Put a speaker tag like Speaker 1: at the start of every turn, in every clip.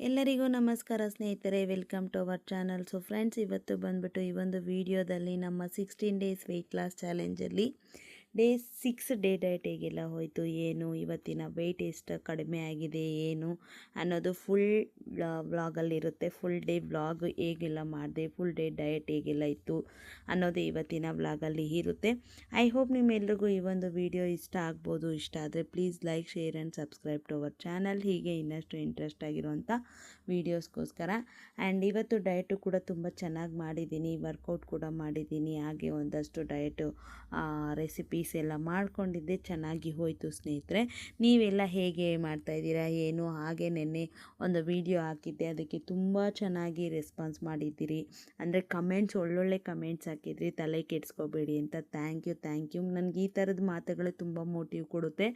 Speaker 1: ಎಲ್ಲರಿಗೂ ನಮಸ್ಕಾರ ಸ್ನೇಹಿತರೆ, welcome to our channel. So friends, ಇವತ್ತು ಬಂದ್ಬಿಟ್ಟು ಈ ಒಂದು ವಿಡಿಯೋದಲ್ಲಿ ನಮ್ಮ 16 ಡೇಸ್ ವೆಯ್ಟ್ ಲಾಸ್ ಚಾಲೆಂಜಲ್ಲಿ ಡೇ 6 ಡೇ ಡಯಟ್ ಹೇಗೆಲ್ಲ ಹೋಯಿತು, ಏನು ಇವತ್ತಿನ ವೆಯ್ಟ್ ಎಷ್ಟು ಕಡಿಮೆ ಆಗಿದೆ ಏನು ಅನ್ನೋದು ಫುಲ್ ವ್ಲಾಗಲ್ಲಿರುತ್ತೆ. ಫುಲ್ ಡೇ ವ್ಲಾಗ್ ಹೇಗೆಲ್ಲ ಮಾಡಿದೆ, ಫುಲ್ ಡೇ ಡಯಟ್ ಹೇಗೆಲ್ಲ ಇತ್ತು ಅನ್ನೋದು ಇವತ್ತಿನ ವ್ಲಾಗಲ್ಲಿ ಇರುತ್ತೆ. ಐ ಹೋಪ್ ನಿಮ್ಮೆಲ್ರಿಗೂ ಈ ಒಂದು ವಿಡಿಯೋ ಇಷ್ಟ ಆಗ್ಬೋದು. ಇಷ್ಟ ಆದರೆ please like, share and subscribe to our channel. ಹೀಗೆ ಇನ್ನಷ್ಟು ಇಂಟ್ರೆಸ್ಟ್ ಆಗಿರುವಂಥ ವೀಡಿಯೋಸ್ಗೋಸ್ಕರ. ಆ್ಯಂಡ್ ಇವತ್ತು ಡಯಟು ಕೂಡ ತುಂಬ ಚೆನ್ನಾಗಿ ಮಾಡಿದ್ದೀನಿ, ವರ್ಕೌಟ್ ಕೂಡ ಮಾಡಿದ್ದೀನಿ, ಹಾಗೆ ಒಂದಷ್ಟು ಡಯಟು ರೆಸಿಪೀಸ್ ಎಲ್ಲ ಮಾಡ್ಕೊಂಡಿದ್ದೆ, ಚೆನ್ನಾಗಿ ಹೋಯಿತು ಸ್ನೇಹಿತರೆ. ನೀವೆಲ್ಲ ಹೇಗೆ ಮಾಡ್ತಾಯಿದ್ದೀರಾ ಏನು? ಹಾಗೆ ನೆನ್ನೆ ಒಂದು ವಿಡಿಯೋ ಹಾಕಿದ್ದೆ, ಅದಕ್ಕೆ ತುಂಬ ಚೆನ್ನಾಗಿ ರೆಸ್ಪಾನ್ಸ್ ಮಾಡಿದ್ದೀರಿ. ಅಂದರೆ ಕಮೆಂಟ್ಸ್, ಒಳ್ಳೊಳ್ಳೆ ಕಮೆಂಟ್ಸ್ ಹಾಕಿದ್ರಿ, ತಲೆ ಕೆಡಿಸ್ಕೋಬೇಡಿ ಅಂತ. Thank you. ನನಗೆ ಈ ಥರದ ಮಾತುಗಳು ತುಂಬ ಮೋಟಿವ್ ಕೊಡುತ್ತೆ.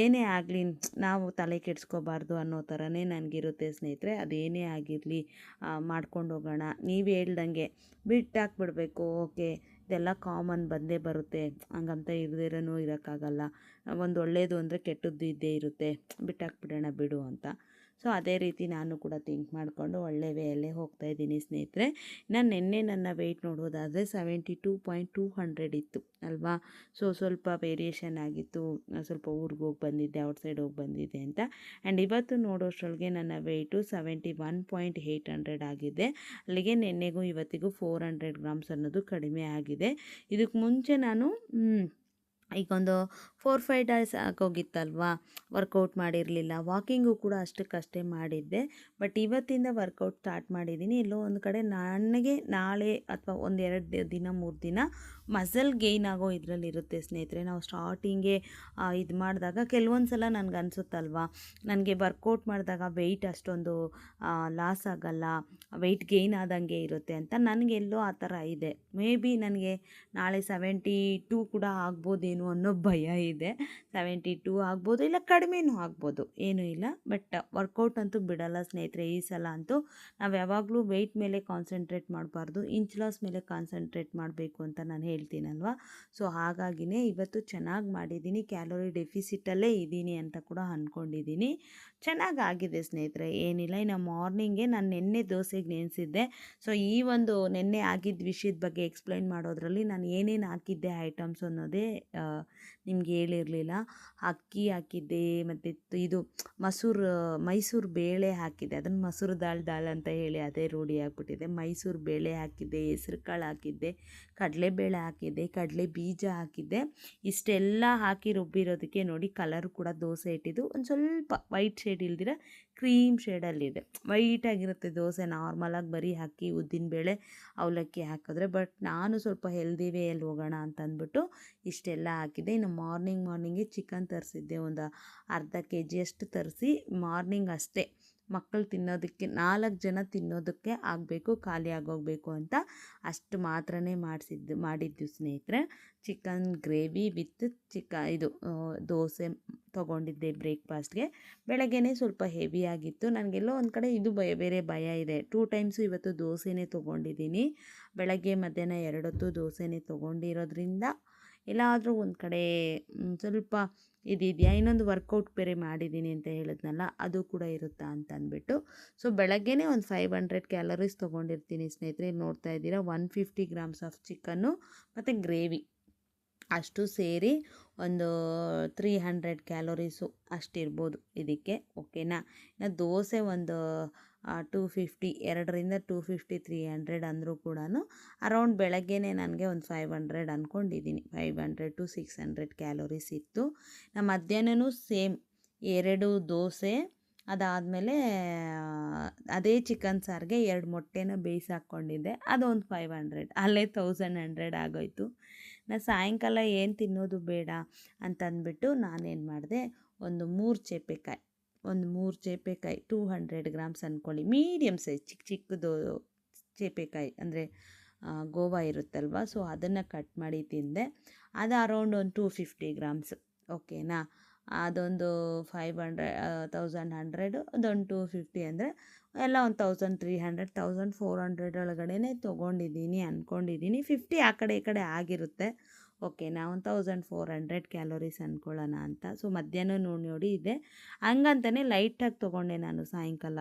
Speaker 1: ಏನೇ ಆಗಲಿ ನಾವು ತಲೆ ಕೆಡಿಸ್ಕೋಬಾರ್ದು ಅನ್ನೋ ಥರನೇ ನನಗಿರುತ್ತೆ ಸ್ನೇಹಿತರೆ. ಅದೇನೇ ಆಗಿರಲಿ ಮಾಡ್ಕೊಂಡು ಹೋಗೋಣ. ನೀವು ಹೇಳ್ದಂಗೆ ಬಿಟ್ಟಾಕ್ಬಿಡ್ಬೇಕು, ಓಕೆ ಇದೆಲ್ಲ ಕಾಮನ್ ಬಂದೇ ಬರುತ್ತೆ, ಹಂಗಂತ ಇರದಿರೋನೂ ಇರೋಕ್ಕಾಗಲ್ಲ. ಒಂದು ಒಳ್ಳೆಯದು ಅಂದರೆ ಕೆಟ್ಟದ್ದು ಇದ್ದೇ ಇರುತ್ತೆ, ಬಿಟ್ಟಾಕ್ಬಿಡೋಣ ಬಿಡು ಅಂತ. ಸೊ ಅದೇ ರೀತಿ ನಾನು ಕೂಡ ಥಿಂಕ್ ಮಾಡಿಕೊಂಡು ಒಳ್ಳೆ ವೇಯಲ್ಲೇ ಹೋಗ್ತಾಯಿದ್ದೀನಿ ಸ್ನೇಹಿತರೆ. ನಾನು ನಿನ್ನೆ ನನ್ನ ವೆಯ್ಟ್ ನೋಡೋದಾದರೆ 72.200 ಇತ್ತು ಅಲ್ವಾ. ಸೊ ಸ್ವಲ್ಪ ವೇರಿಯೇಷನ್ ಆಗಿತ್ತು, ಸ್ವಲ್ಪ ಊರಿಗೆ ಹೋಗಿ ಬಂದಿದ್ದೆ, ಔಟ್ಸೈಡ್ ಹೋಗಿ ಬಂದಿದ್ದೆ ಅಂತ. ಆ್ಯಂಡ್ ಇವತ್ತು ನೋಡೋಷ್ಟರೊಳಗೆ ನನ್ನ ವೆಯ್ಟು 71.800 ಆಗಿದೆ. ಅಲ್ಲಿಗೆ ನಿನ್ನೆಗೂ ಇವತ್ತಿಗೂ 400 ಗ್ರಾಮ್ಸ್ ಅನ್ನೋದು ಕಡಿಮೆ ಆಗಿದೆ. ಇದಕ್ಕೆ ಮುಂಚೆ ನಾನು ಈಗೊಂದು 4-5 ಡೇಸ್ ಆಗೋಗಿತ್ತಲ್ವಾ ವರ್ಕೌಟ್ ಮಾಡಿರಲಿಲ್ಲ. ವಾಕಿಂಗು ಕೂಡ ಅಷ್ಟಕ್ಕಷ್ಟೇ ಮಾಡಿದ್ದೆ. ಬಟ್ ಇವತ್ತಿಂದ ವರ್ಕೌಟ್ ಸ್ಟಾರ್ಟ್ ಮಾಡಿದ್ದೀನಿ. ಎಲ್ಲೋ ಒಂದು ಕಡೆ ನನಗೆ ನಾಳೆ ಅಥವಾ 1-2 ದಿನ 3 ದಿನ ಮಸಲ್ ಗೇಯ್ನ್ ಆಗೋ ಇದರಲ್ಲಿರುತ್ತೆ ಸ್ನೇಹಿತರೆ. ನಾವು ಸ್ಟಾರ್ಟಿಂಗೆ ಇದು ಮಾಡಿದಾಗ ಕೆಲವೊಂದು ಸಲ ನನಗೆ ಅನಿಸುತ್ತಲ್ವಾ, ನನಗೆ ವರ್ಕೌಟ್ ಮಾಡಿದಾಗ ವೆಯ್ಟ್ ಅಷ್ಟೊಂದು ಲಾಸ್ ಆಗಲ್ಲ, ವೆಯ್ಟ್ ಗೇಯ್ನ್ ಆದಂಗೆ ಇರುತ್ತೆ ಅಂತ. ನನಗೆಲ್ಲೋ ಆ ಥರ ಇದೆ. ಮೇ ಬಿ ನನಗೆ ನಾಳೆ 72 ಕೂಡ ಆಗ್ಬೋದೇನೋ ಅನ್ನೋ ಭಯ ಇದೆ. 72 ಆಗ್ಬೋದು, ಇಲ್ಲ ಕಡಿಮೆನೂ ಆಗ್ಬೋದು, ಏನೂ ಇಲ್ಲ. ಬಟ್ ವರ್ಕೌಟ್ ಅಂತೂ ಬಿಡಲ್ಲ ಸ್ನೇಹಿತರೆ. ಈ ಸಲ ಅಂತೂ ನಾವು ಯಾವಾಗಲೂ ವೆಯ್ಟ್ ಮೇಲೆ ಕಾನ್ಸಂಟ್ರೇಟ್ ಮಾಡಬಾರ್ದು, ಇಂಚ್ ಲಾಸ್ ಮೇಲೆ ಕಾನ್ಸಂಟ್ರೇಟ್ ಮಾಡಬೇಕು ಅಂತ ನಾನು ಹೇಳ್ತೀನಲ್ವ. ಸೊ ಹಾಗಾಗಿನೇ ಇವತ್ತು ಚೆನ್ನಾಗಿ ಮಾಡಿದ್ದೀನಿ, ಕ್ಯಾಲೋರಿ ಡೆಫಿಸಿಟಲ್ಲೇ ಇದ್ದೀನಿ ಅಂತ ಕೂಡ ಅಂದ್ಕೊಂಡಿದ್ದೀನಿ. ಚೆನ್ನಾಗಾಗಿದೆ ಸ್ನೇಹಿತರೆ, ಏನಿಲ್ಲ. ಇನ್ನು ಮಾರ್ನಿಂಗೆ ನಾನು ನೆನ್ನೆ ದೋಸೆಗೆ ನೆನೆಸಿದ್ದೆ. ಸೊ ಈ ಒಂದು ನೆನ್ನೆ ಆಗಿದ್ದ ವಿಷಯದ ಬಗ್ಗೆ ಎಕ್ಸ್ಪ್ಲೈನ್ ಮಾಡೋದ್ರಲ್ಲಿ ನಾನು ಏನೇನು ಹಾಕಿದ್ದೆ ಐಟಮ್ಸ್ ಅನ್ನೋದೇ ನಿಮ್ಗೆ ಹೇಳಿರಲಿಲ್ಲ. ಅಕ್ಕಿ ಹಾಕಿದ್ದೆ, ಮತ್ತು ಇದು ಮೈಸೂರು ಬೇಳೆ ಹಾಕಿದ್ದೆ. ಅದನ್ನು ಮಸೂರು ದಾಲ್ ಅಂತ ಹೇಳಿ ಅದೇ ರೂಢಿ ಆಗಿಬಿಟ್ಟಿದೆ. ಮೈಸೂರು ಬೇಳೆ ಹಾಕಿದ್ದೆ, ಹೆಸ್ರು ಕಾಳು ಹಾಕಿದ್ದೆ, ಕಡಲೆಬೇಳೆ ಹಾಕಿದ್ದೆ, ಕಡಲೆ ಬೀಜ ಹಾಕಿದ್ದೆ. ಇಷ್ಟೆಲ್ಲ ಹಾಕಿ ರುಬ್ಬಿರೋದಕ್ಕೆ ನೋಡಿ ಕಲರ್ ಕೂಡ ದೋಸೆ ಇಟ್ಟಿದ್ದು ಒಂದು ಸ್ವಲ್ಪ ವೈಟ್ ಶೇಡ್ ಇಲ್ದಿರ ಕ್ರೀಮ್ ಶೇಡಲ್ಲಿದೆ. ವೈಟಾಗಿರುತ್ತೆ ದೋಸೆ ನಾರ್ಮಲಾಗಿ ಬರೀ ಅಕ್ಕಿ, ಉದ್ದಿನಬೇಳೆ, ಅವಲಕ್ಕಿ ಹಾಕಿದ್ರೆ. ಬಟ್ ನಾನು ಸ್ವಲ್ಪ ಹೆಲ್ದಿ ವೇಯಲ್ಲಿ ಹೋಗೋಣ ಅಂತ ಅಂದ್ಬಿಟ್ಟು ಇಷ್ಟೆಲ್ಲ ಹಾಕಿದ್ದೆ. ಇನ್ನು ಮಾರ್ನಿಂಗ್ಗೆ ಚಿಕನ್ ತರಿಸಿದ್ದೆ, ಒಂದು ಅರ್ಧ kg ಅಷ್ಟು ತರಿಸಿ ಮಾರ್ನಿಂಗ್ ಅಷ್ಟೇ ಮಕ್ಕಳು ತಿನ್ನೋದಕ್ಕೆ, 4 ಜನ ತಿನ್ನೋದಕ್ಕೆ ಆಗಬೇಕು, ಖಾಲಿ ಆಗೋಗಬೇಕು ಅಂತ ಅಷ್ಟು ಮಾತ್ರನೇ ಮಾಡಿದ್ದು ಸ್ನೇಹಿತರೆ. ಚಿಕನ್ ಗ್ರೇವಿ ವಿತ್ ಇದು ದೋಸೆ ತೊಗೊಂಡಿದ್ದೆ ಬ್ರೇಕ್ಫಾಸ್ಟ್ಗೆ. ಬೆಳಗ್ಗೆನೇ ಸ್ವಲ್ಪ ಹೆವಿ ಆಗಿತ್ತು. ನನಗೆಲ್ಲೋ ಒಂದು ಕಡೆ ಇದು ಬೇರೆ ಭಯ ಇದೆ. 2 ಟೈಮ್ಸು ಇವತ್ತು ದೋಸೆನೇ ತೊಗೊಂಡಿದ್ದೀನಿ. ಬೆಳಗ್ಗೆ ಮಧ್ಯಾಹ್ನ 2 ಹೊತ್ತು ದೋಸೆನೇ ತೊಗೊಂಡಿರೋದ್ರಿಂದ ಎಲ್ಲಾದರೂ ಒಂದು ಕಡೆ ಸ್ವಲ್ಪ ಇದೆಯಾ. ಇನ್ನೊಂದು ವರ್ಕೌಟ್ ಬೇರೆ ಮಾಡಿದ್ದೀನಿ ಅಂತ ಹೇಳಿದ್ನಲ್ಲ, ಅದು ಕೂಡ ಇರುತ್ತಾ ಅಂತ ಅಂದ್ಬಿಟ್ಟು. ಸೊ ಬೆಳಗ್ಗೆನೇ ಒಂದು 500 ಕ್ಯಾಲರೀಸ್ ತೊಗೊಂಡಿರ್ತೀನಿ ಸ್ನೇಹಿತರೆ. ನೋಡ್ತಾ ಇದ್ದೀರಾ, 150 ಗ್ರಾಮ್ಸ್ ಆಫ್ ಚಿಕನ್ನು ಮತ್ತು ಗ್ರೇವಿ ಅಷ್ಟು ಸೇರಿ ಒಂದು 300 ಕ್ಯಾಲೋರೀಸು ಅಷ್ಟಿರ್ಬೋದು ಇದಕ್ಕೆ, ಓಕೆನಾ. ಇನ್ನು ದೋಸೆ ಒಂದು 250, 250 300 ಅಂದರೂ ಕೂಡ ಅರೌಂಡ್ ಬೆಳಗ್ಗೆನೇ ನನಗೆ ಒಂದು 500 ಅಂದ್ಕೊಂಡಿದ್ದೀನಿ. 500 to 600 ಕ್ಯಾಲೋರೀಸ್ ಇತ್ತು. ನಮ್ಮ ಮಧ್ಯಾಹ್ನವೂ ಸೇಮ್ 2 ದೋಸೆ, ಅದಾದಮೇಲೆ ಅದೇ ಚಿಕನ್ ಸಾರಿಗೆ 2 ಮೊಟ್ಟೆನ ಬೇಯಿಸಿ ಹಾಕ್ಕೊಂಡಿದ್ದೆ, ಅದೊಂದು 500, ಅಲ್ಲೇ 1100 ಆಗೋಯ್ತು. ನಾನು ಸಾಯಂಕಾಲ ಏನು ತಿನ್ನೋದು ಬೇಡ ಅಂತಂದ್ಬಿಟ್ಟು ನಾನೇನು ಮಾಡಿದೆ, ಒಂದು 3 ಚೇಪೆಕಾಯಿ 200 ಗ್ರಾಮ್ಸ್ ಅಂದ್ಕೊಳ್ಳಿ, ಮೀಡಿಯಮ್ ಸೈಜ್ ಚಿಕ್ಕದು ಚೇಪೆಕಾಯಿ, ಅಂದರೆ ಗೋವಾ ಇರುತ್ತಲ್ವ, ಸೊ ಅದನ್ನು ಕಟ್ ಮಾಡಿ ತಿಂದೆ. ಅದು ಅರೌಂಡ್ ಒಂದು 250 ಗ್ರಾಮ್ಸ್, ಓಕೆನಾ. ಅದೊಂದು 500, 1100, ಅದೊಂದು 250 ಅಂದರೆ ಎಲ್ಲ ಒಂದು 1300, 1400 ಒಳಗಡೆ ತೊಗೊಂಡಿದ್ದೀನಿ ಅಂದ್ಕೊಂಡಿದ್ದೀನಿ. 50 ಆ ಕಡೆ ಈ ಕಡೆ ಆಗಿರುತ್ತೆ, ಓಕೆನಾ. 1400 ಕ್ಯಾಲೋರೀಸ್ ಅಂದ್ಕೊಳ್ಳೋಣ ಅಂತ. ಸೊ ಮಧ್ಯಾಹ್ನ ನೋಡಿ ಇದೆ ಹಂಗಂತಲೇ ಲೈಟಾಗಿ ತೊಗೊಂಡೆ ನಾನು ಸಾಯಂಕಾಲ,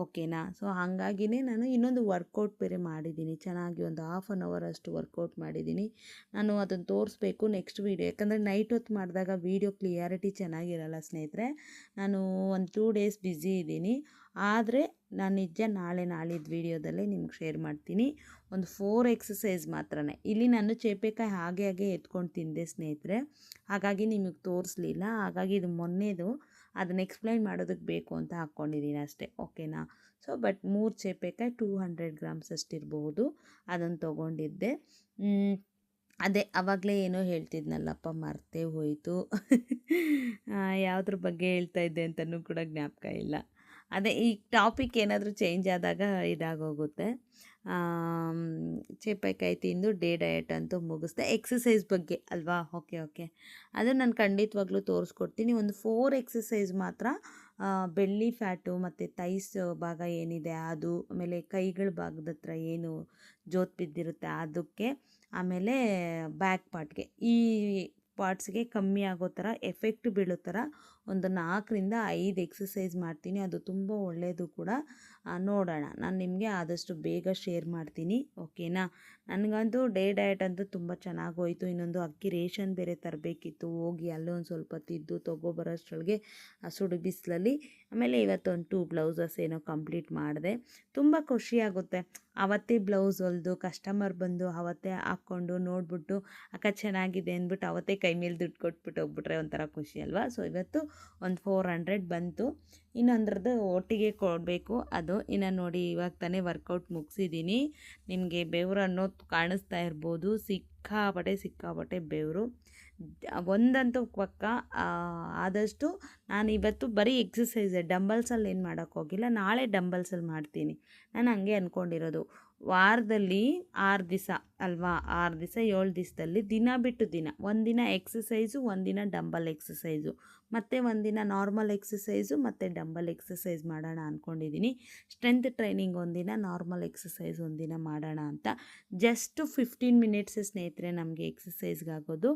Speaker 1: ಓಕೆನಾ. ಸೊ ಹಾಗಾಗಿನೇ ನಾನು ಇನ್ನೊಂದು ವರ್ಕೌಟ್ ಬೇರೆ ಮಾಡಿದ್ದೀನಿ, ಚೆನ್ನಾಗಿ ಒಂದು ಹಾಫ್ ಆನ್ ಅವರ್ ಅಷ್ಟು ವರ್ಕೌಟ್ ಮಾಡಿದ್ದೀನಿ. ನಾನು ಅದನ್ನು ತೋರಿಸ್ಬೇಕು ನೆಕ್ಸ್ಟ್ ವೀಡಿಯೋ, ಯಾಕಂದರೆ ನೈಟ್ ಹೊತ್ತು ಮಾಡಿದಾಗ ವೀಡಿಯೋ ಕ್ಲಿಯಾರಿಟಿ ಚೆನ್ನಾಗಿರಲ್ಲ ಸ್ನೇಹಿತರೆ. ನಾನು ಒಂದು 2 ಡೇಸ್ ಬ್ಯುಸಿ ಇದ್ದೀನಿ, ಆದರೆ ನಾನು ನಿಜ ನಾಳಿದ್ದು ವೀಡಿಯೋದಲ್ಲೇ ನಿಮ್ಗೆ ಶೇರ್ ಮಾಡ್ತೀನಿ. ಒಂದು 4 ಎಕ್ಸಸೈಸ್ ಮಾತ್ರನೇ. ಇಲ್ಲಿ ನಾನು ಚೇಪೆಕಾಯಿ ಹಾಗೆ ಎತ್ಕೊಂಡು ತಿಂದೆ ಸ್ನೇಹಿತರೆ, ಹಾಗಾಗಿ ನಿಮಗೆ ತೋರಿಸ್ಲಿಲ್ಲ. ಹಾಗಾಗಿ ಇದು ಮೊನ್ನೆದು, ಅದನ್ನು ಎಕ್ಸ್ಪ್ಲೈನ್ ಮಾಡೋದಕ್ಕೆ ಬೇಕು ಅಂತ ಹಾಕ್ಕೊಂಡಿದ್ದೀನಿ ಅಷ್ಟೇ, ಓಕೆನಾ. ಸೊ ಬಟ್ 3 ಚೇಪೆಕಾಯಿ 200 ಗ್ರಾಮ್ಸ್ ಅಷ್ಟಿರ್ಬೋದು, ಅದನ್ನು ತೊಗೊಂಡಿದ್ದೆ. ಅದೇ ಆವಾಗಲೇ ಏನೋ ಹೇಳ್ತಿದ್ನಲ್ಲಪ್ಪ, ಮರ್ತೇ ಹೋಯಿತು. ಯಾವುದ್ರ ಬಗ್ಗೆ ಹೇಳ್ತಾ ಇದ್ದೆ ಅಂತಲೂ ಕೂಡ ಜ್ಞಾಪಕ ಇಲ್ಲ. ಅದೇ ಈ ಟಾಪಿಕ್ ಏನಾದರೂ ಚೇಂಜ್ ಆದಾಗ ಇದಾಗೋಗುತ್ತೆ. ಚೇಪೆಕಾಯಿ ತಿಂದು ಡೇ ಡಯಟ್ ಅಂತೂ ಮುಗಿಸ್ದೆ. ಎಕ್ಸಸೈಸ್ ಬಗ್ಗೆ ಅಲ್ವಾ, ಓಕೆ ಅದು ನಾನು ಖಂಡಿತವಾಗ್ಲೂ ತೋರಿಸ್ಕೊಡ್ತೀನಿ. ಒಂದು 4 ಎಕ್ಸಸೈಸ್ ಮಾತ್ರ, ಬೆಲ್ಲಿ ಫ್ಯಾಟು ಮತ್ತು ಥೈಸ್ ಭಾಗ ಏನಿದೆ ಅದು, ಆಮೇಲೆ ಕೈಗಳ ಭಾಗದ ಹತ್ರ ಏನು ಜೋತ್ ಬಿದ್ದಿರುತ್ತೆ ಅದಕ್ಕೆ, ಆಮೇಲೆ ಬ್ಯಾಕ್ ಪಾರ್ಟ್ಗೆ, ಈ ಪಾರ್ಟ್ಸ್ಗೆ ಕಮ್ಮಿ ಆಗೋ ಥರ ಎಫೆಕ್ಟ್ ಬೀಳೋ ಥರ ಒಂದು 4ರಿಂದ 5 ಎಕ್ಸಸೈಸ್ ಮಾಡ್ತೀನಿ. ಅದು ತುಂಬ ಒಳ್ಳೆಯದು ಕೂಡ. ನೋಡೋಣ, ನಾನು ನಿಮಗೆ ಆದಷ್ಟು ಬೇಗ ಶೇರ್ ಮಾಡ್ತೀನಿ, ಓಕೆನಾ. ನನಗಂತೂ ಡೇ ಡಯಟ್ ಅಂತೂ ತುಂಬ ಚೆನ್ನಾಗೋಯ್ತು. ಇನ್ನೊಂದು ಅಕ್ಕಿ ರೇಷನ್ ಬೇರೆ ತರಬೇಕಿತ್ತು, ಹೋಗಿ ಅಲ್ಲೊಂದು ಸ್ವಲ್ಪ ತಿದ್ದು ತೊಗೊಬರೋಷ್ಟರೊಳಗೆ ಸುಡು ಬಿಸಿಲಲ್ಲಿ. ಆಮೇಲೆ ಇವತ್ತೊಂದು 2 ಬ್ಲೌಸಸ್ ಏನೋ ಕಂಪ್ಲೀಟ್ ಮಾಡಿದೆ. ತುಂಬ ಖುಷಿಯಾಗುತ್ತೆ ಅವತ್ತೇ ಬ್ಲೌಸ್ ಹೊಲಿದು ಕಸ್ಟಮರ್ ಬಂದು ಅವತ್ತೇ ಹಾಕ್ಕೊಂಡು ನೋಡಿಬಿಟ್ಟು ಅಕ್ಕ ಚೆನ್ನಾಗಿದೆ ಅಂದ್ಬಿಟ್ಟು ಅವತ್ತೇ ಕೈ ಮೇಲೆ ದುಡ್ಡು ಕೊಟ್ಬಿಟ್ಟು ಹೋಗ್ಬಿಟ್ರೆ ಒಂಥರ ಖುಷಿ ಅಲ್ವಾ. ಸೊ ಇವತ್ತು ಒಂದು 400 ಬಂತು, ಇನ್ನೊಂದ್ರದ್ದು ಒಟ್ಟಿಗೆ ಕೊಡಬೇಕು. ಅದು ಇನ್ನು ನೋಡಿ, ಇವಾಗ ತಾನೇ ವರ್ಕೌಟ್ ಮುಗಿಸಿದ್ದೀನಿ. ನಿಮಗೆ ಬೆವರು ಅನ್ನೋದು ಕಾಣಿಸ್ತಾ ಇರ್ಬೋದು, ಸಿಕ್ಕಾಪಟ್ಟೆ ಬೆವರು ಒಂದಂತೂ ಪಕ್ಕ. ಆದಷ್ಟು ನಾನು ಇವತ್ತು ಬರೀ ಎಕ್ಸಸೈಸೇ, ಡಂಬಲ್ಸಲ್ಲಿ ಏನು ಮಾಡೋಕ್ಕೋಗಿಲ್ಲ. ನಾಳೆ ಡಂಬಲ್ಸಲ್ಲಿ ಮಾಡ್ತೀನಿ. ನಾನು ಹಂಗೆ ಅಂದ್ಕೊಂಡಿರೋದು, ವಾರದಲ್ಲಿ 6 ದಿವಸ ಅಲ್ವಾ, 6 ದಿವಸ 7 ದಿವಸದಲ್ಲಿ ದಿನ ಬಿಟ್ಟು ದಿನ, ಒಂದಿನ ಎಕ್ಸಸೈಸು, ಒಂದಿನ ಡಂಬಲ್ ಎಕ್ಸಸೈಸು, ಮತ್ತು ಒಂದಿನ ನಾರ್ಮಲ್ ಎಕ್ಸಸೈಸು ಮತ್ತು ಡಂಬಲ್ ಎಕ್ಸಸೈಸ್ ಮಾಡೋಣ ಅಂದ್ಕೊಂಡಿದ್ದೀನಿ. ಸ್ಟ್ರೆಂತ್ ಟ್ರೈನಿಂಗ್ ಒಂದಿನ, ನಾರ್ಮಲ್ ಎಕ್ಸಸೈಸ್ ಒಂದಿನ ಮಾಡೋಣ ಅಂತ. ಜಸ್ಟ್ 15 ಮಿನಿಟ್ಸ್ ಸ್ನೇಹಿತರೆ ನಮಗೆ ಎಕ್ಸಸೈಸ್ಗಾಗೋದು.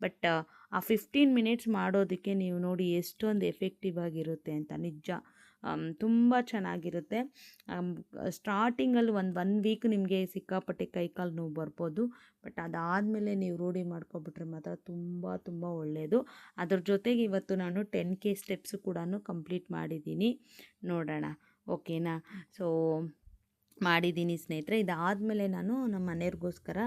Speaker 1: ಬಟ್ ಆ 15 ಮಿನಿಟ್ಸ್ ಮಾಡೋದಕ್ಕೆ ನೀವು ನೋಡಿ ಎಷ್ಟೊಂದು ಎಫೆಕ್ಟಿವ್ ಆಗಿರುತ್ತೆ ಅಂತ. ನಿಜ ತುಂಬ ಚೆನ್ನಾಗಿರುತ್ತೆ. ಸ್ಟಾರ್ಟಿಂಗಲ್ಲಿ ಒನ್ ವೀಕ್ ನಿಮಗೆ ಸಿಕ್ಕಾಪಟ್ಟೆ ಕೈಕಾಲು ನೋವು ಬರ್ಬೋದು, ಬಟ್ ಅದಾದಮೇಲೆ ನೀವು ರೂಢಿ ಮಾಡ್ಕೊಬಿಟ್ರೆ ಮಾತ್ರ ತುಂಬ ಒಳ್ಳೆಯದು. ಅದ್ರ ಜೊತೆಗೆ ಇವತ್ತು ನಾನು 10K ಸ್ಟೆಪ್ಸು ಕೂಡ ಕಂಪ್ಲೀಟ್ ಮಾಡಿದ್ದೀನಿ. ನೋಡೋಣ, ಓಕೆನಾ. ಸೊ ಮಾಡಿದ್ದೀನಿ ಸ್ನೇಹಿತರೆ. ಇದಾದಮೇಲೆ ನಾನು ನಮ್ಮ ಮನೆಯವ್ರಿಗೋಸ್ಕರ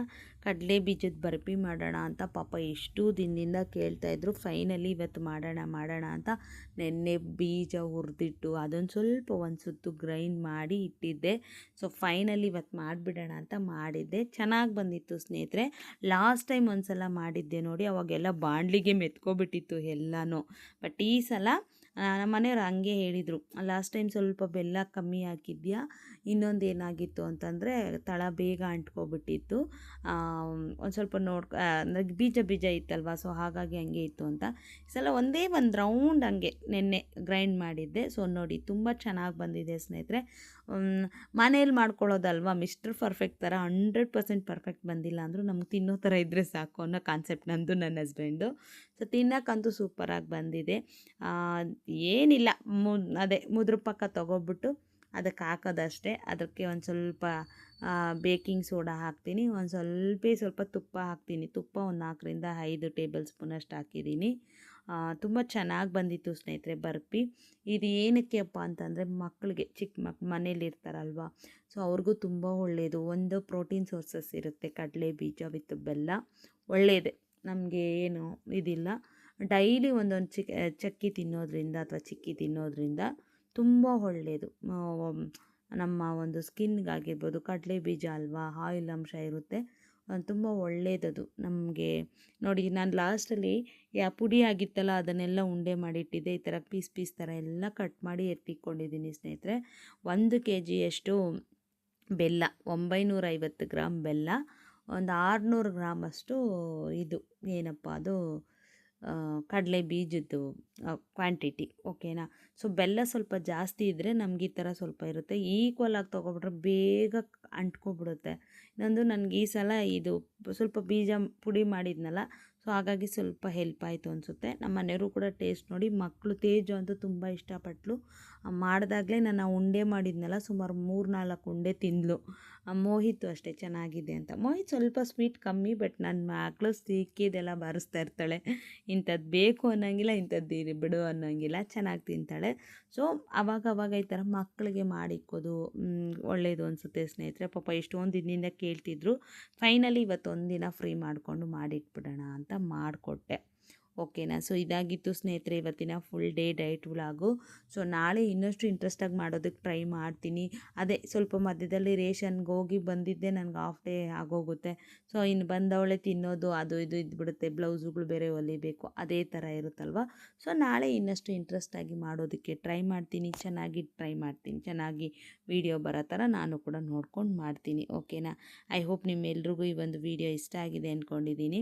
Speaker 1: ಕಡಲೆ ಬೀಜದ ಬರ್ಫಿ ಮಾಡೋಣ ಅಂತ ಪಾಪ ಎಷ್ಟು ದಿನದಿಂದ ಕೇಳ್ತಾಯಿದ್ರು. ಫೈನಲಿ ಇವತ್ತು ಮಾಡೋಣ ಅಂತ ನೆನ್ನೆ ಬೀಜ ಹುರಿದಿಟ್ಟು ಅದೊಂದು ಸ್ವಲ್ಪ ಒಂದು ಸುತ್ತು ಗ್ರೈಂಡ್ ಮಾಡಿ ಇಟ್ಟಿದ್ದೆ. ಸೊ ಫೈನಲಿ ಇವತ್ತು ಮಾಡಿಬಿಡೋಣ ಅಂತ ಮಾಡಿದ್ದೆ. ಚೆನ್ನಾಗಿ ಬಂದಿತ್ತು ಸ್ನೇಹಿತರೆ. ಲಾಸ್ಟ್ ಟೈಮ್ ಒಂದು ಸಲ ಮಾಡಿದ್ದೆ ನೋಡಿ, ಅವಾಗೆಲ್ಲ ಬಾಣಲಿಗೆ ಮೆತ್ಕೊಬಿಟ್ಟಿತ್ತು ಎಲ್ಲನೂ. ಬಟ್ ಈ ಸಲ ನಮ್ಮ ಮನೆಯವ್ರು ಹಂಗೆ ಹೇಳಿದರು, ಲಾಸ್ಟ್ ಟೈಮ್ ಸ್ವಲ್ಪ ಬೆಲ್ಲ ಕಮ್ಮಿ ಹಾಕಿದ್ಯಾ, ಇನ್ನೊಂದು ಏನಾಗಿತ್ತು ಅಂತಂದರೆ ತಳ ಬೇಗ ಅಂಟ್ಕೊಬಿಟ್ಟಿತ್ತು, ಒಂದು ಸ್ವಲ್ಪ ಅಂದರೆ ಬೀಜ ಇತ್ತಲ್ವ, ಸೊ ಹಾಗಾಗಿ ಹಂಗೆ ಇತ್ತು ಅಂತ. ಈ ಸಲ ಒಂದೇ ಒಂದು ರೌಂಡ್ ಹಂಗೆ ನೆನ್ನೆ ಗ್ರೈಂಡ್ ಮಾಡಿದ್ದೆ. ಸೊ ನೋಡಿ ತುಂಬ ಚೆನ್ನಾಗಿ ಬಂದಿದೆ ಸ್ನೇಹಿತರೆ. ಮನೇಲಿ ಮಾಡ್ಕೊಳ್ಳೋದಲ್ವ, ಮಿಸ್ಟರ್ ಪರ್ಫೆಕ್ಟ್ ಥರ 100% ಪರ್ಫೆಕ್ಟ್ ಬಂದಿಲ್ಲ ಅಂದರೂ ನಮ್ಗೆ ತಿನ್ನೋ ಥರ ಇದ್ದರೆ ಸಾಕು ಅನ್ನೋ ಕಾನ್ಸೆಪ್ಟ್ ನಂದು, ನನ್ನ ಹಸ್ಬೆಂಡು. ಸೊ ತಿನ್ನೋಕ್ಕಂತೂ ಸೂಪರಾಗಿ ಬಂದಿದೆ. ಏನಿಲ್ಲ, ಅದೇ ಮುದ್ರ ಪಕ್ಕ ತೊಗೊಬಿಟ್ಟು ಅದಕ್ಕೆ ಹಾಕೋದಷ್ಟೇ. ಅದಕ್ಕೆ ಒಂದು ಸ್ವಲ್ಪ ಬೇಕಿಂಗ್ ಸೋಡಾ ಹಾಕ್ತೀನಿ, ಒಂದು ಸ್ವಲ್ಪ ತುಪ್ಪ ಹಾಕ್ತೀನಿ. ತುಪ್ಪ ಒಂದು 4ರಿಂದ 5 ಟೇಬಲ್ ಸ್ಪೂನಷ್ಟು ಹಾಕಿದ್ದೀನಿ. ತುಂಬ ಚೆನ್ನಾಗಿ ಬಂದಿತ್ತು ಸ್ನೇಹಿತರೆ ಬರ್ಫಿ. ಇದು ಏನಕ್ಕೆ ಅಪ್ಪ ಅಂತಂದರೆ ಮಕ್ಕಳಿಗೆ, ಚಿಕ್ಕ ಮನೇಲಿ ಇರ್ತಾರಲ್ವ, ಸೊ ಅವ್ರಿಗೂ ತುಂಬ ಒಳ್ಳೆಯದು. ಒಂದು ಪ್ರೋಟೀನ್ ಸೋರ್ಸಸ್ ಇರುತ್ತೆ, ಕಡಲೆ ಬೀಜ ವಿತ್ ಬೆಲ್ಲ, ಒಳ್ಳೆಯದೇ. ನಮಗೆ ಏನು ಇದಿಲ್ಲ, ಡೈಲಿ ಒಂದೊಂದು ಚಕ್ಕಿ ತಿನ್ನೋದ್ರಿಂದ ಅಥವಾ ಚಿಕ್ಕಿ ತಿನ್ನೋದ್ರಿಂದ ತುಂಬ ಒಳ್ಳೆಯದು. ನಮ್ಮ ಒಂದು ಸ್ಕಿನ್ಗಾಗಿರ್ಬೋದು, ಕಡಲೆ ಬೀಜ ಅಲ್ವಾ, ಆಯಿಲ್ ಅಂಶ ಇರುತ್ತೆ, ತುಂಬ ಒಳ್ಳೆಯದದು ನಮಗೆ. ನೋಡಿ, ನಾನು ಲಾಸ್ಟಲ್ಲಿ ಪುಡಿ ಆಗಿತ್ತಲ್ಲ ಅದನ್ನೆಲ್ಲ ಉಂಡೆ ಮಾಡಿಟ್ಟಿದ್ದೆ. ಈ ಥರ ಪೀಸ್ ಥರ ಎಲ್ಲ ಕಟ್ ಮಾಡಿ ಎತ್ತಿಕೊಂಡಿದ್ದೀನಿ ಸ್ನೇಹಿತರೆ. 1 kgಯಷ್ಟು ಬೆಲ್ಲ, 950 ಗ್ರಾಮ್ ಬೆಲ್ಲ, ಒಂದು 600 ಗ್ರಾಮಷ್ಟು ಇದು ಏನಪ್ಪ ಅದು ಕಡಲೆ ಬೀಜದ್ದು ಕ್ವಾಂಟಿಟಿ, ಓಕೆನಾ. ಸೊ ಬೆಲ್ಲ ಸ್ವಲ್ಪ ಜಾಸ್ತಿ ಇದ್ದರೆ ನಮ್ಗೆ ಈ ಥರ ಸ್ವಲ್ಪ ಇರುತ್ತೆ. ಈಕ್ವಲ್ ಆಗಿ ತೊಗೊಬಿಟ್ರೆ ಬೇಗ ಅಂಟ್ಕೊಬಿಡುತ್ತೆ. ಇನ್ನೊಂದು ನನಗೆ ಈ ಸಲ ಇದು ಸ್ವಲ್ಪ ಬೀಜ ಪುಡಿ ಮಾಡಿದ್ನಲ್ಲ, ಸೊ ಹಾಗಾಗಿ ಸ್ವಲ್ಪ ಹೆಲ್ಪ್ ಆಯಿತು ಅನಿಸುತ್ತೆ. ನಮ್ಮ ಮನೆಯವರು ಕೂಡ ಟೇಸ್ಟ್ ನೋಡಿ, ಮಕ್ಕಳು ತೇಜು ಅಂತೂ ತುಂಬ ಇಷ್ಟಪಟ್ಟಳು. ಮಾಡಿದಾಗಲೇ ನಾನು ಉಂಡೆ ಮಾಡಿದ್ನಲ್ಲ, ಸುಮಾರು 3-4 ಉಂಡೆ ತಿಂದಳು. ಮೋಹಿತ್ ಅಷ್ಟೇ ಚೆನ್ನಾಗಿದೆ ಅಂತ. ಮೋಹಿತ್ ಸ್ವಲ್ಪ ಸ್ವೀಟ್ ಕಮ್ಮಿ, ಬಟ್ ನನ್ನ ಮಕ್ಕಳು ಸಿಕ್ಕಿದೆಲ್ಲ ಬಾರಿಸ್ತಾ ಇರ್ತಾಳೆ. ಇಂಥದ್ದು ಬೇಕು ಅನ್ನೋಂಗಿಲ್ಲ, ಇಂಥದ್ದು ಬಿಡು ಅನ್ನೋಂಗಿಲ್ಲ, ಚೆನ್ನಾಗಿ ತಿಂತಾಳೆ. ಸೊ ಅವಾಗ ಈ ಥರ ಮಕ್ಕಳಿಗೆ ಮಾಡಿಕ್ಕೋದು ಒಳ್ಳೆಯದು ಅನಿಸುತ್ತೆ ಸ್ನೇಹಿತರೆ. ಪಾಪ ಎಷ್ಟೊಂದು ದಿನದಿಂದ ಕೇಳ್ತಿದ್ರು. ಫೈನಲಿ ಇವತ್ತೊಂದು ದಿನ ಫ್ರೀ ಮಾಡಿಕೊಂಡು ಮಾಡಿಟ್ಬಿಡೋಣ ಅಂತ ಮಾಡಿಕೊಟ್ಟೆ, ಓಕೆನಾ. ಸೊ ಇದಾಗಿತ್ತು ಸ್ನೇಹಿತರೆ ಇವತ್ತಿನ full day diet vlog. So ನಾಳೆ ಇನ್ನಷ್ಟು ಇಂಟ್ರೆಸ್ಟಾಗಿ ಮಾಡೋದಕ್ಕೆ ಟ್ರೈ ಮಾಡ್ತೀನಿ. ಅದೇ ಸ್ವಲ್ಪ ಮಧ್ಯದಲ್ಲಿ ರೇಷನ್ಗೆ ಹೋಗಿ ಬಂದಿದ್ದೆ, ನನಗೆ ಹಾಫ್ ಡೇ ಆಗೋಗುತ್ತೆ. ಸೊ ಇನ್ನು ಬಂದವಳೆ ತಿನ್ನೋದು ಅದು ಇದು ಇದ್ಬಿಡುತ್ತೆ, ಬ್ಲೌಸುಗಳು ಬೇರೆ ಹೊಲಿಬೇಕು, ಅದೇ ಥರ ಇರುತ್ತಲ್ವ. ಸೊ ನಾಳೆ ಇನ್ನಷ್ಟು ಇಂಟ್ರೆಸ್ಟಾಗಿ ಮಾಡೋದಕ್ಕೆ ಟ್ರೈ ಮಾಡ್ತೀನಿ, ಚೆನ್ನಾಗಿ ವಿಡಿಯೋ ಬರೋ ಥರ ನಾನು ಕೂಡ ನೋಡ್ಕೊಂಡು ಮಾಡ್ತೀನಿ, ಓಕೆನಾ. ಐ ಹೋಪ್ ನಿಮ್ಮೆಲ್ರಿಗೂ ಈ ಒಂದು ವಿಡಿಯೋ ಇಷ್ಟ ಆಗಿದೆ ಅಂದ್ಕೊಂಡಿದ್ದೀನಿ.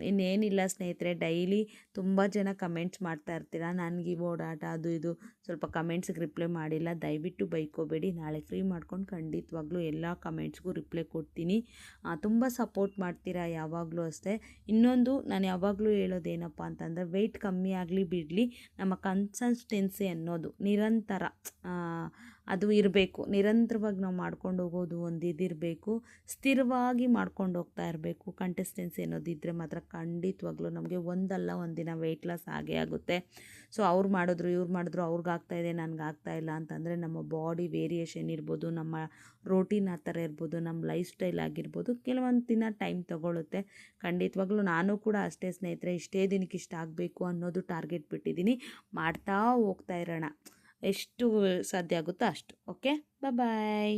Speaker 1: ಇನ್ನೇನಿಲ್ಲ ಸ್ನೇಹಿತರೆ, ಡೈಲಿ ತುಂಬ ಜನ ಕಮೆಂಟ್ಸ್ ಮಾಡ್ತಾ ಇರ್ತೀರ. ನನಗೆ ಈ ಓಡಾಟ ಅದು ಇದು ಸ್ವಲ್ಪ ಕಮೆಂಟ್ಸ್ಗೆ ರಿಪ್ಲೈ ಮಾಡಿಲ್ಲ, ದಯವಿಟ್ಟು ಬೈಕೋಬೇಡಿ. ನಾಳೆ ಫ್ರೀ ಮಾಡ್ಕೊಂಡು ಖಂಡಿತವಾಗ್ಲೂ ಎಲ್ಲ ಕಮೆಂಟ್ಸ್ಗೂ ರಿಪ್ಲೈ ಕೊಡ್ತೀನಿ. ತುಂಬ ಸಪೋರ್ಟ್ ಮಾಡ್ತೀರಾ ಯಾವಾಗಲೂ ಅಷ್ಟೇ. ಇನ್ನೊಂದು ನಾನು ಯಾವಾಗಲೂ ಹೇಳೋದೇನಪ್ಪ ಅಂತಂದರೆ, ವೆಯ್ಟ್ ಕಮ್ಮಿ ಆಗಲಿ ಬಿಡಲಿ, ನಮ್ಮ ಕನ್ಸಿಸ್ಟೆನ್ಸಿ ಅನ್ನೋದು ನಿರಂತರ ಅದು ಇರಬೇಕು. ನಿರಂತರವಾಗಿ ನಾವು ಮಾಡ್ಕೊಂಡು ಹೋಗೋದು ಒಂದು ಇದಿರಬೇಕು, ಸ್ಥಿರವಾಗಿ ಮಾಡ್ಕೊಂಡು ಹೋಗ್ತಾ ಇರಬೇಕು. ಕನ್ಸಿಸ್ಟೆನ್ಸಿ ಅನ್ನೋದಿದ್ದರೆ ಮಾತ್ರ ಖಂಡಿತವಾಗ್ಲೂ ನಮಗೆ ಒಂದಲ್ಲ ಒಂದಿನ ವೆಯ್ಟ್ ಲಾಸ್ ಆಗೇ ಆಗುತ್ತೆ. ಸೊ ಅವ್ರು ಮಾಡಿದ್ರು ಇವ್ರು ಮಾಡಿದ್ರು, ಅವ್ರಿಗಾಗ್ತಾಯಿದೆ ನನಗಾಗ್ತಾಯಿಲ್ಲ ಅಂತಂದರೆ ನಮ್ಮ ಬಾಡಿ ವೇರಿಯೇಷನ್ ಇರ್ಬೋದು, ನಮ್ಮ ರೋಟೀನ್ ಆ ಥರ ಇರ್ಬೋದು, ನಮ್ಮ ಲೈಫ್ ಸ್ಟೈಲ್ ಆಗಿರ್ಬೋದು, ಕೆಲವೊಂದು ದಿನ ಟೈಮ್ ತೊಗೊಳುತ್ತೆ. ಖಂಡಿತವಾಗ್ಲೂ ನಾನು ಕೂಡ ಅಷ್ಟೇ ಸ್ನೇಹಿತರೆ, ಇಷ್ಟೇ ದಿನಕ್ಕೆ ಇಷ್ಟ ಆಗಬೇಕು ಅನ್ನೋದು ಟಾರ್ಗೆಟ್ ಬಿಟ್ಟಿದ್ದೀನಿ. ಮಾಡ್ತಾ ಹೋಗ್ತಾ ಇರೋಣ, ಎಷ್ಟು ಸಾಧ್ಯ ಆಗುತ್ತೋ ಅಷ್ಟು. ಓಕೆ, ಬಾಯ್.